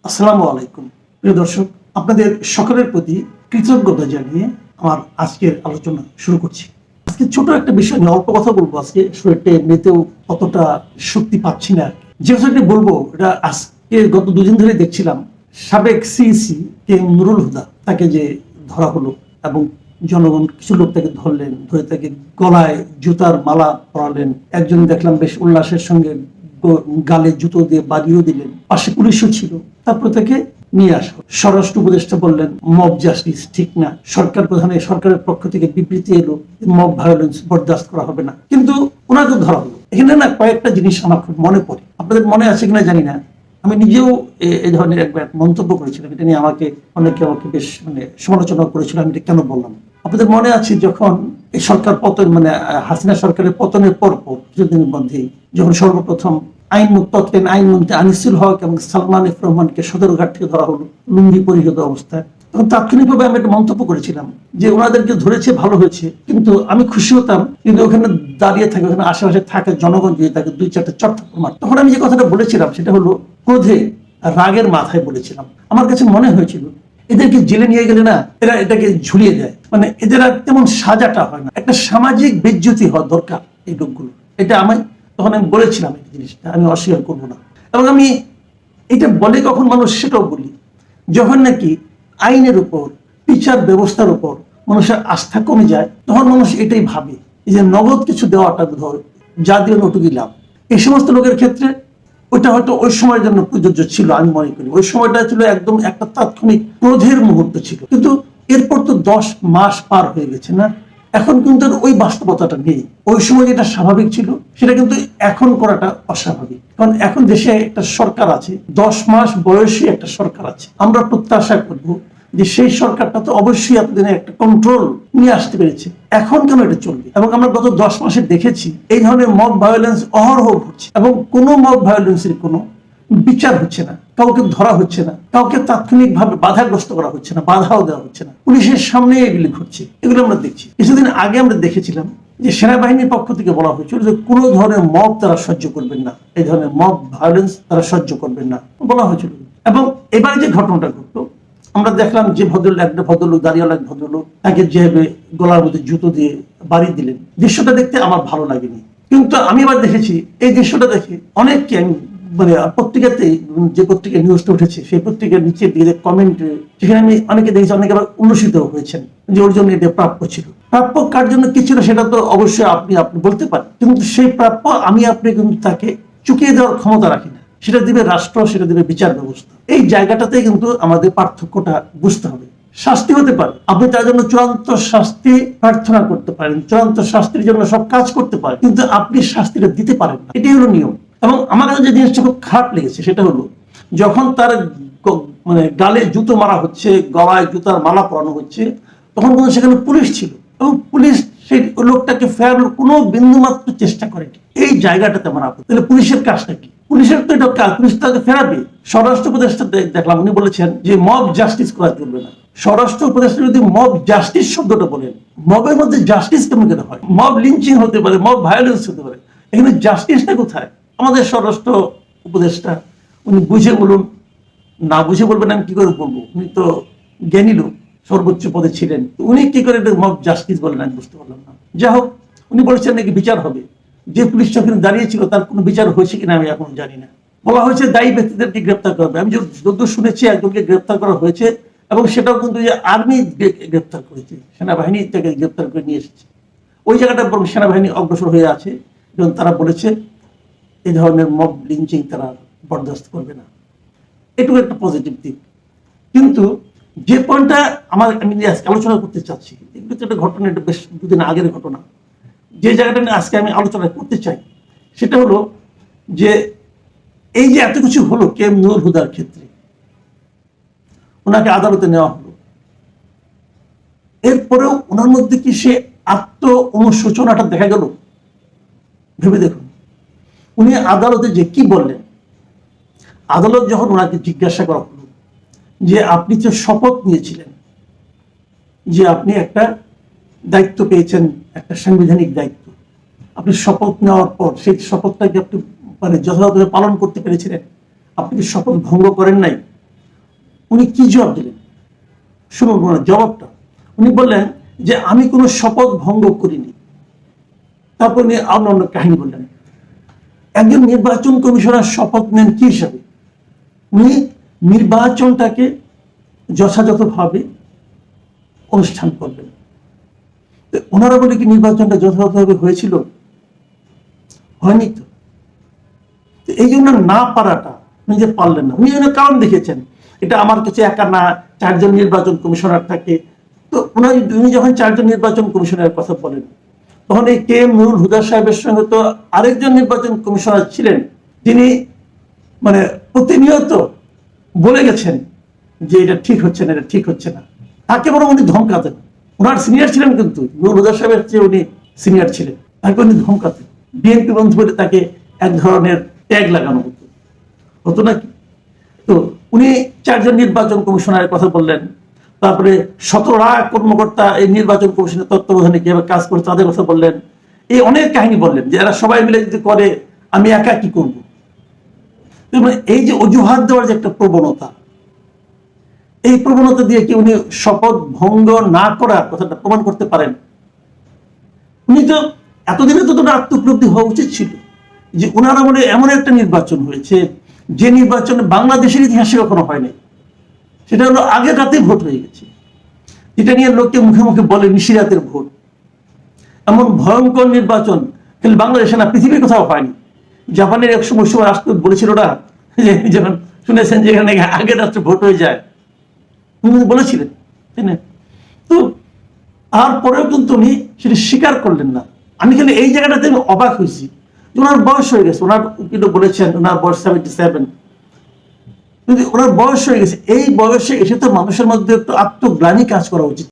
আসসালামু আলাইকুম প্রিয় দর্শক, আপনাদের সকলের প্রতি কৃতজ্ঞতা জানিয়ে আমার আজকের আলোচনা শুরু করছি। আজকে ছোট একটা বিষয় নিয়ে অল্প কথা বলবো। আজকে শরীরটা এমনিতেও অতটা শক্তি পাচ্ছি না। যে কথাটি বলবো এটা আজকে গত দুদিন ধরে দেখছিলাম, সাবেক সিইসি কে নুরুল হুদা তাকে যে ধরা হলো এবং জনগণ কিছু লোক তাকে ধরলেন, ধরে তাকে গলায় জুতার মালা পরালেন। একজন দেখলাম বেশ উল্লাসের সঙ্গে গালে জুতো দিয়ে বাড়িও দিলেন, পাশে পুলিশও ছিল। তারপর তাকে নিয়ে আসা। স্বরাষ্ট্র উপদেষ্টা বললেন মব জাস্টিস ঠিক না, সরকার প্রধানের সরকারের পক্ষ থেকে বিবৃতি এলো মব ভায়োলেন্স বরদাস্ত করা হবে না, কিন্তু ওনাকে ধরা হলো। এখানে না কয়েকটা জিনিস আমার খুব মনে পড়ে, আপনাদের মনে আছে কিনা জানি না। আমি নিজেও এই ধরনের একবার মন্তব্য করেছিলাম, এটা নিয়ে অনেকে আমাকে বেশ সমালোচনা করেছিল। আমি এটা কেন বললাম, আপনাদের মনে আছে যখন এই সরকার পতন হাসিনা সরকারের পতনের পর কিছুদিনের মধ্যেই যখন সর্বপ্রথম আইনমন্ত্রী আনিসুল হক এবং সালমান এফ রহমানকে সদরঘাট থেকে ধরা হলো লুঙ্গি পরিহিত অবস্থায়, তখন তাৎক্ষণিকভাবে আমি একটা মন্তব্য করেছিলাম যে ওনাদেরকে ধরেছে ভালো হয়েছে, কিন্তু আমি খুশি হতাম কিন্তু ওখানে দাঁড়িয়ে থাকে, ওখানে আশেপাশে থাকে জনগণ যদি তাকে দুই চারটে চট্টগ্রাম মার। তখন আমি যে কথাটা বলেছিলাম সেটা হলো ক্রোধে রাগের মাথায় বলেছিলাম। আমার কাছে মনে হয়েছিল এদেরকে জেলে নিয়ে গেলে না এরা এটাকে ঝুলিয়ে দেয়, এদের আর তেমন সাজাটা হয় না, একটা সামাজিক বেজ্জতি হওয়া দরকার এই লোকগুলো। এটা তখন আমি বলেছিলাম এই জিনিসটা, আমি অস্বীকার করবো না। এবং আমি এটা বলে কখন মানুষ সেটাও বলি, যখন নাকি আইনের উপর বিচার ব্যবস্থার উপর মানুষের আস্থা কমে যায়, তখন মানুষ এটাই ভাবে যে নগদ কিছু দেওয়াটা ধর যা দিয়ে নটুকি লাভ। এই সমস্ত লোকের ক্ষেত্রে ওইটা হয়তো ওই সময়ের জন্য প্রযোজ্য ছিল। আমি মনে করি ওই সময়টা ছিল একদম একটা তাৎক্ষণিক ক্রোধের মুহূর্ত ছিল, কিন্তু এরপর তো 10 মাস পার হয়ে গেছে না, এখন কিন্তু ওই বাস্তবতাটা নেই। ওই সময় যেটা স্বাভাবিক ছিল সেটা কিন্তু এখন করাটা অস্বাভাবিক, কারণ এখন দেশে একটা সরকার আছে, 10 মাস বয়সী একটা সরকার আছে। আমরা প্রত্যাশা করব যে সেই সরকারটা তো অবশ্যই এতদিনে একটা কন্ট্রোল নিয়ে আসতে পেরেছে, এখন কেন এটা চলবে? এবং আমরা গত 10 মাসে দেখেছি এই ধরনের মব ভায়োলেন্স অহরহ ঘটছে এবং কোনো মব ভায়োলেন্সের কোনো বিচার হচ্ছে না, কাউকে ধরা হচ্ছে না, কাউকে তাৎক্ষণিকভাবে বাধাগ্রস্ত করা হচ্ছে না, বাধাও দেওয়া হচ্ছে না, পুলিশের সামনে এগুলি ঘটছে। এগুলো আমরা দেখছি। কিছুদিন আগে আমরা দেখেছিলাম যে সেনাবাহিনীর পক্ষ থেকে বলা হয়েছিল যে কোনো ধরনের মব তারা সহ্য করবেন না, এই ধরনের মব ভায়োলেন্স তারা সহ্য করবেন না বলা হয়েছিল। এবং এবারে যে ঘটনাটা ঘটলো, আমরা দেখলাম যে একটা ভদ্রলোক দাঁড়িয়েওয়ালা এক ভদ্রলোক তাকে যেভাবে গলার মধ্যে জুতো দিয়ে বাড়ি দিলেন, দৃশ্যটা দেখতে আমার ভালো লাগেনি। কিন্তু আমি এবার দেখেছি এই দৃশ্যটা দেখে অনেককে আমি পত্রিকাতে, যে পত্রিকায় নিউজটা উঠেছে সেই পত্রিকার নিচে দিয়ে কমেন্ট, সেখানে আমি অনেকে দেখেছি, অনেকে আবার উল্লসিত হয়েছেন যে ওর জন্য এটা প্রাপ্য ছিল। প্রাপ্য কার জন্য কি ছিল সেটা তো অবশ্যই আপনি বলতে পারেন, কিন্তু সেই প্রাপ্য আপনি কিন্তু তাকে চুকিয়ে দেওয়ার ক্ষমতা রাখি না। সেটা দিবে রাষ্ট্র, সেটা দিবে বিচার ব্যবস্থা। এই জায়গাটাতে কিন্তু আমাদের পার্থক্যটা বুঝতে হবে। শাস্তি হতে পারে, আপনি তার জন্য চূড়ান্ত শাস্তি প্রার্থনা করতে পারেন, চূড়ান্ত শাস্তির জন্য সব কাজ করতে পারেন, কিন্তু আপনি শাস্তিটা দিতে পারেন না, এটাই হলো নিয়ম। এবং আমার কাছে যে জিনিসটা খুব খারাপ লেগেছে সেটা হলো যখন তার গালে জুতো মারা হচ্ছে, গলায় জুতার মালা পরানো হচ্ছে, তখন কিন্তু সেখানে পুলিশ ছিল এবং পুলিশ সেই লোকটাকে ফেরানোর কোনো বিন্দুমাত্র চেষ্টা করেনি। এই জায়গাটাতে আমার আপত্তি। তাহলে পুলিশের কাজটা কি? পুলিশের তো এটা কাজ, পুলিশ তাকে ফেরাবে। স্বরাষ্ট্র উপদেষ্টা দেখলাম উনি বলেছেন যে মব জাস্টিস করা চলবে না। স্বরাষ্ট্র উপদেষ্টা যদি মব জাস্টিস শব্দটা বলেন, মবের মধ্যে জাস্টিস কেমন করে হয়? মব লিঞ্চিং হতে পারে, মব ভায়োলেন্স হতে পারে, এখানে জাস্টিসটা কোথায়? আমাদের স্বরাষ্ট্র উপদেষ্টা উনি বুঝে বলুন, না বুঝে বলবেন আমি কি করে বলবো, উনি তো জ্ঞানী লোক, সর্বোচ্চ পদে ছিলেন, উনি কি করে মব জাস্টিস বলেন আমি বুঝতে পারলাম না। যা হোক, উনি বলেছেন নাকি বিচার হবে। যে পুলিশটা ওখানে দাঁড়িয়েছিল তার কোনো বিচার হয়েছে কিনা আমি এখন জানি না। বলা হয়েছে দায়ী ব্যক্তিদেরকে গ্রেপ্তার করা হবে। আমি যতদূর শুনেছি একজনকে গ্রেপ্তার করা হয়েছে এবং সেটাও কিন্তু যে আর্মি গ্রেপ্তার করেছে, সেনাবাহিনী থেকে গ্রেপ্তার করে নিয়ে এসেছে। ওই জায়গাটা বরং সেনাবাহিনী অগ্রসর হয়ে আছে এবং তারা বলেছে এই ধরনের মব লিঞ্চিং তারা বরদাস্ত করবে না। এটুকু একটা পজিটিভ দিক। কিন্তু যে পয়েন্টটা আমি আলোচনা করতে চাচ্ছি, এগুলো তো একটা ঘটনা, এটা বেশ দুদিন আগের ঘটনা। যে জায়গাটা নিয়ে আজকে আমি আলোচনা করতে চাই সেটা হলো যে এই যে এত কিছু হলো কে এম নুরুল হুদার ক্ষেত্রে, ওনাকে আদালতে নেওয়া হলো, এরপরেও ওনার মধ্যে কি সে আত্ম অনুশোচনাটা দেখা গেল? ভেবে দেখুন, উনি আদালতে যে কি বললেন, আদালত যখন ওনাকে জিজ্ঞাসা করা হলো যে আপনি যে শপথ নিয়েছিলেন, যে আপনি একটা দায়িত্ব পেয়েছেন, একটা সাংবিধানিক দায়িত্ব, আপনি শপথ নেওয়ার পর সেই শপথটাকে আপনি যথাযথভাবে পালন করতে পেরেছিলেন, আপনি কি শপথ ভঙ্গ করেন নাই? উনি কি জবাব দিলেন শুনুন ওনার জবাবটা। উনি বললেন যে আমি কোনো শপথ ভঙ্গ করিনি। তারপর উনি অন্য কাহিনী বললেন। একজন নির্বাচন কমিশনার শপথ নেন কি হিসাবে? উনি নির্বাচনটাকে যথাযথভাবে অনুষ্ঠান করবেন। ওনারা বলে কি নির্বাচনটা যথাযথভাবে হয়েছিল? হয়নি তো। এই জন্য না পারাটা, উনি যে পারলেন না, উনি কারণ দেখেছেন এটা আমার কাছে একা না, 4 জন নির্বাচন কমিশনার থাকে। তো উনি যখন 4 জন নির্বাচন কমিশনারের কথা বলেন, তখন এই কে এম নুরুল হুদা সাহেবের সঙ্গে তো আরেকজন নির্বাচন কমিশনার ছিলেন, যিনি মানে প্রতিনিয়ত বলে গেছেন যে এটা ঠিক হচ্ছে না, এটা ঠিক হচ্ছে না। তাকে বরং উনি ধমকাতেন। ওনার সিনিয়র ছিলেন, কিন্তু নুরুল হুদা সাহেবের চেয়ে উনি সিনিয়র ছিলেন, তাকে উনি ধমকাতেন। বিএনপি বন্ধু বলে তাকে এক ধরনের ট্যাগ লাগানো হতো, হতো নাকি? তো উনি 4 জন নির্বাচন কমিশনারের কথা বললেন। তারপরে 17 কর্মকর্তা এই নির্বাচন কমিশনের তত্ত্বাবধানে কিভাবে কাজ করে তাদের কথা বললেন। এই অনেক কাহিনী বললেন যে এরা সবাই মিলে যদি করে আমি একা কি করব। এই যে অজুহাত দেওয়ার যে একটা প্রবণতা, এই প্রবণতা দিয়ে কি উনি শপথ ভঙ্গ না করার কথাটা প্রমাণ করতে পারেন? উনি তো এতদিনে তো আত্মপ্রবৃত্তি হওয়া উচিত ছিল যে ওনার আমলে এমন একটা নির্বাচন হয়েছে যে নির্বাচনে বাংলাদেশের ইতিহাসে কখনো হয়নি। সেটা হলো আগের রাতেই ভোট হয়ে গেছে, যেটা নিয়ে লোককে মুখে মুখে বলে নিশিরাতের ভোট। এমন ভয়ঙ্কর নির্বাচন কিন্তু বাংলাদেশে না, পৃথিবীর কোথাও হয়নি। জাপানের এক সময় রাষ্ট্রদূত বলেছিল না, যে যখন শুনেছেন যে এখানে আগের রাত্রে ভোট হয়ে যায়, উনি বলেছিলেন, তাই না? তো তারপরেও কিন্তু উনি সেটা স্বীকার করলেন না। আমি খালি এই জায়গাটাতে আমি অবাক হয়েছি যে ওনার বয়স হয়ে গেছে, ওনার কিন্তু বলেছেন ওনার বয়স 77, কিন্তু ওনার বয়স হয়ে গেছে। এই বয়সে এসে তো মানুষের মধ্যে একটু আত্মগ্লানি কাজ করা উচিত।